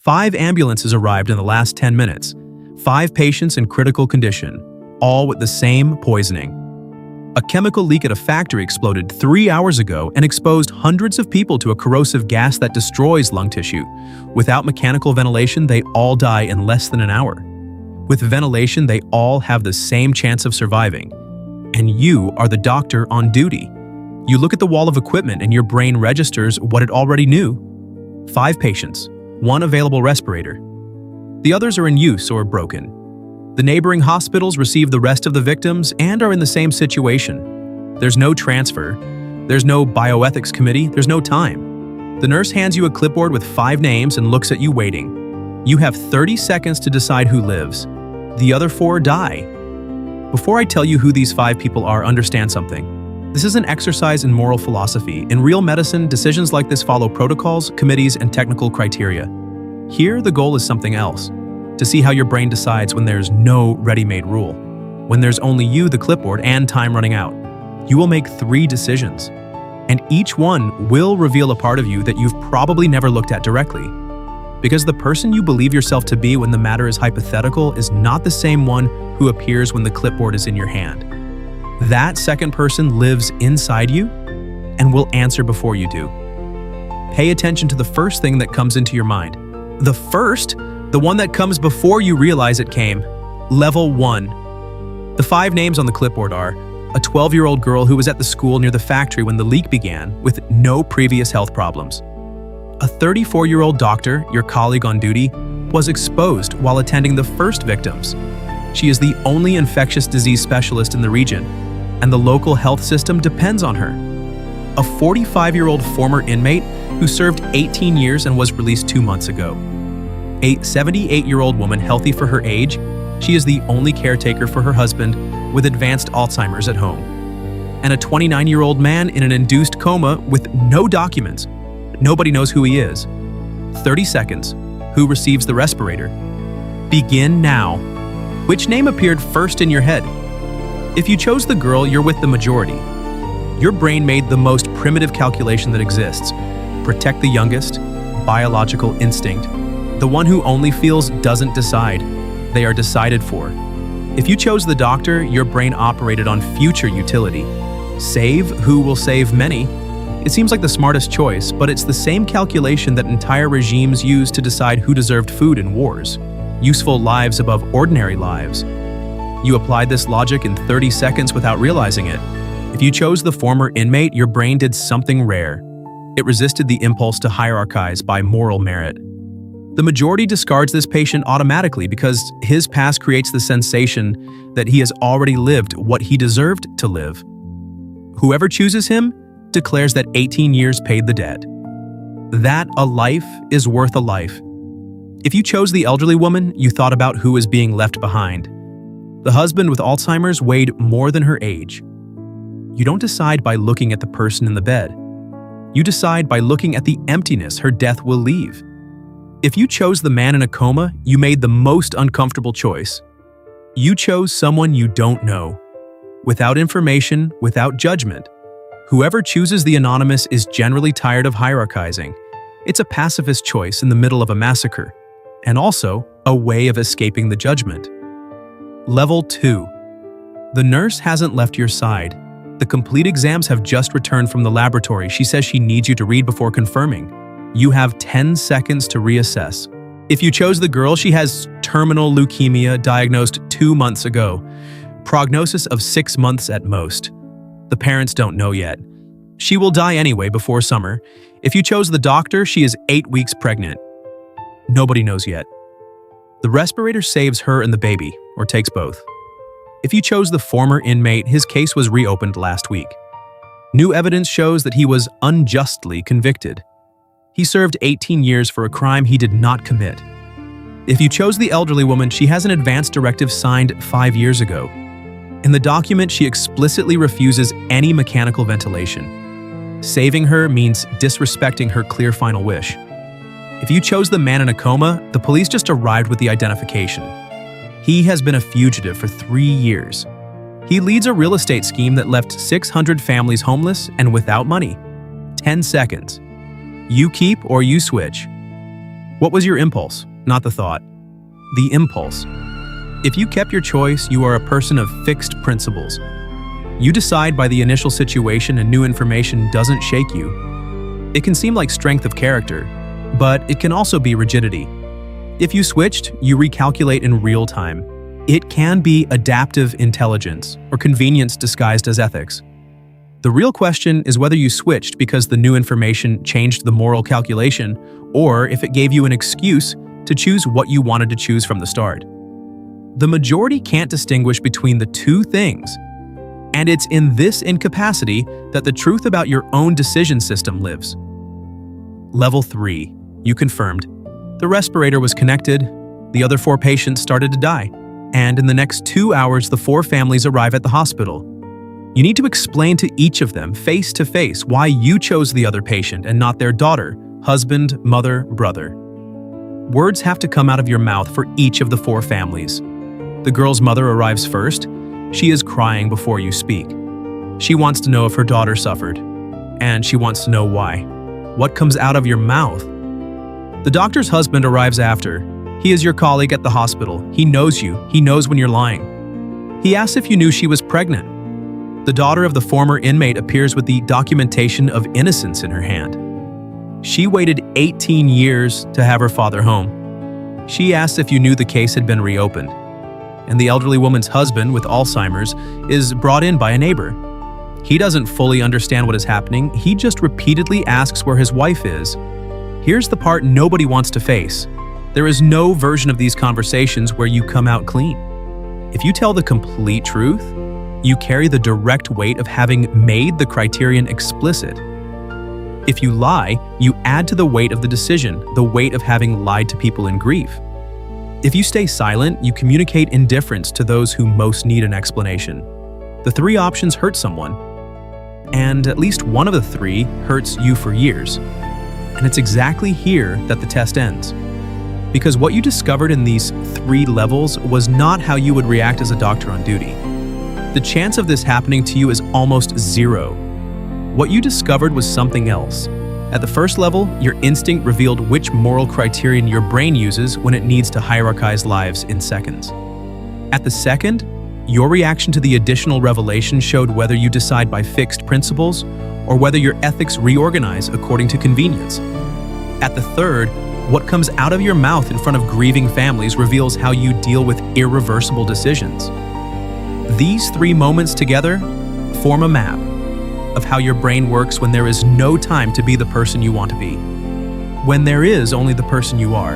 5 ambulances arrived in the last 10 minutes. 5 patients in critical condition, all with the same poisoning. A chemical leak at a factory exploded 3 hours ago and exposed hundreds of people to a corrosive gas that destroys lung tissue. Without mechanical ventilation, they all die in less than an hour. With ventilation, they all have the same chance of surviving. And you are the doctor on duty. You look at the wall of equipment and your brain registers what it already knew. 5 patients, 1 available respirator. The others are in use or broken. The neighboring hospitals receive the rest of the victims and are in the same situation. There's no transfer. There's no bioethics committee. There's no time. The nurse hands you a clipboard with 5 names and looks at you waiting. You have 30 seconds to decide who lives. The other 4 die. Before I tell you who these 5 people are, understand something. This is an exercise in moral philosophy. In real medicine, decisions like this follow protocols, committees, and technical criteria. Here, the goal is something else. To see how your brain decides when there's no ready-made rule. When there's only you, the clipboard, and time running out. You will make 3 decisions. And each one will reveal a part of you that you've probably never looked at directly. Because the person you believe yourself to be when the matter is hypothetical is not the same one who appears when the clipboard is in your hand. That second person lives inside you and will answer before you do. Pay attention to the first thing that comes into your mind. The one that comes before you realize it came. Level 1. The 5 names on the clipboard are a 12-year-old girl who was at the school near the factory when the leak began with no previous health problems. A 34-year-old doctor, your colleague on duty, was exposed while attending the first victims. She is the only infectious disease specialist in the region, and the local health system depends on her. A 45-year-old former inmate who served 18 years and was released 2 months ago. A 78-year-old woman healthy for her age, she is the only caretaker for her husband with advanced Alzheimer's at home. And a 29-year-old man in an induced coma with no documents. Nobody knows who he is. 30 seconds. Who receives the respirator? Begin now. Which name appeared first in your head? If you chose the girl, you're with the majority. Your brain made the most primitive calculation that exists. Protect the youngest, biological instinct. The one who only feels doesn't decide. They are decided for. If you chose the doctor, your brain operated on future utility. Save who will save many. It seems like the smartest choice, but it's the same calculation that entire regimes use to decide who deserved food in wars. Useful lives above ordinary lives. You applied this logic in 30 seconds without realizing it. If you chose the former inmate, your brain did something rare. It resisted the impulse to hierarchize by moral merit. The majority discards this patient automatically because his past creates the sensation that he has already lived what he deserved to live. Whoever chooses him declares that 18 years paid the debt. That a life is worth a life. If you chose the elderly woman, you thought about who is being left behind. The husband with Alzheimer's weighed more than her age. You don't decide by looking at the person in the bed. You decide by looking at the emptiness her death will leave. If you chose the man in a coma, you made the most uncomfortable choice. You chose someone you don't know. Without information, without judgment. Whoever chooses the anonymous is generally tired of hierarchizing. It's a pacifist choice in the middle of a massacre, and also a way of escaping the judgment. Level 2. The nurse hasn't left your side. The complete exams have just returned from the laboratory. She says she needs you to read before confirming. You have 10 seconds to reassess. If you chose the girl, she has terminal leukemia diagnosed 2 months ago. Prognosis of 6 months at most. The parents don't know yet. She will die anyway before summer. If you chose the doctor, she is 8 weeks pregnant. Nobody knows yet. The respirator saves her and the baby, or takes both. If you chose the former inmate, his case was reopened last week. New evidence shows that he was unjustly convicted. He served 18 years for a crime he did not commit. If you chose the elderly woman, she has an advance directive signed 5 years ago. In the document, she explicitly refuses any mechanical ventilation. Saving her means disrespecting her clear final wish. If you chose the man in a coma, the police just arrived with the identification. He has been a fugitive for 3 years. He leads a real estate scheme that left 600 families homeless and without money. 10 seconds. You keep or you switch. What was your impulse? Not the thought. The impulse. If you kept your choice, you are a person of fixed principles. You decide by the initial situation and new information doesn't shake you. It can seem like strength of character, but it can also be rigidity. If you switched, you recalculate in real time. It can be adaptive intelligence or convenience disguised as ethics. The real question is whether you switched because the new information changed the moral calculation, or if it gave you an excuse to choose what you wanted to choose from the start. The majority can't distinguish between the two things, and it's in this incapacity that the truth about your own decision system lives. Level 3. You confirmed. The respirator was connected, the other 4 patients started to die, and in the next 2 hours the 4 families arrive at the hospital. You need to explain to each of them face to face why you chose the other patient and not their daughter, husband, mother, brother. Words have to come out of your mouth for each of the 4 families. The girl's mother arrives first. She is crying before you speak. She wants to know if her daughter suffered, and she wants to know why. What comes out of your mouth? The doctor's husband arrives after. He is your colleague at the hospital. He knows you. He knows when you're lying. He asks if you knew she was pregnant. The daughter of the former inmate appears with the documentation of innocence in her hand. She waited 18 years to have her father home. She asks if you knew the case had been reopened. And the elderly woman's husband with Alzheimer's is brought in by a neighbor. He doesn't fully understand what is happening. He just repeatedly asks where his wife is. Here's the part nobody wants to face. There is no version of these conversations where you come out clean. If you tell the complete truth, you carry the direct weight of having made the criterion explicit. If you lie, you add to the weight of the decision, the weight of having lied to people in grief. If you stay silent, you communicate indifference to those who most need an explanation. The 3 options hurt someone, and at least one of the 3 hurts you for years. And it's exactly here that the test ends. Because what you discovered in these 3 levels was not how you would react as a doctor on duty. The chance of this happening to you is almost 0. What you discovered was something else. At the first level, your instinct revealed which moral criterion your brain uses when it needs to hierarchize lives in seconds. At the second, your reaction to the additional revelation showed whether you decide by fixed principles or whether your ethics reorganize according to convenience. At the third, what comes out of your mouth in front of grieving families reveals how you deal with irreversible decisions. These 3 moments together form a map of how your brain works when there is no time to be the person you want to be. When there is only the person you are.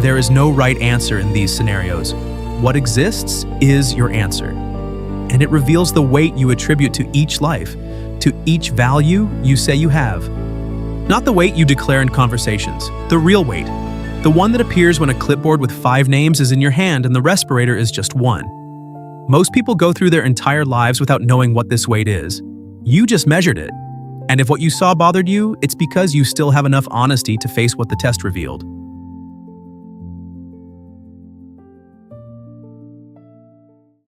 There is no right answer in these scenarios. What exists is your answer. And it reveals the weight you attribute to each life, to each value you say you have. Not the weight you declare in conversations, the real weight. The one that appears when a clipboard with 5 names is in your hand and the respirator is just 1. Most people go through their entire lives without knowing what this weight is. You just measured it. And if what you saw bothered you, it's because you still have enough honesty to face what the test revealed.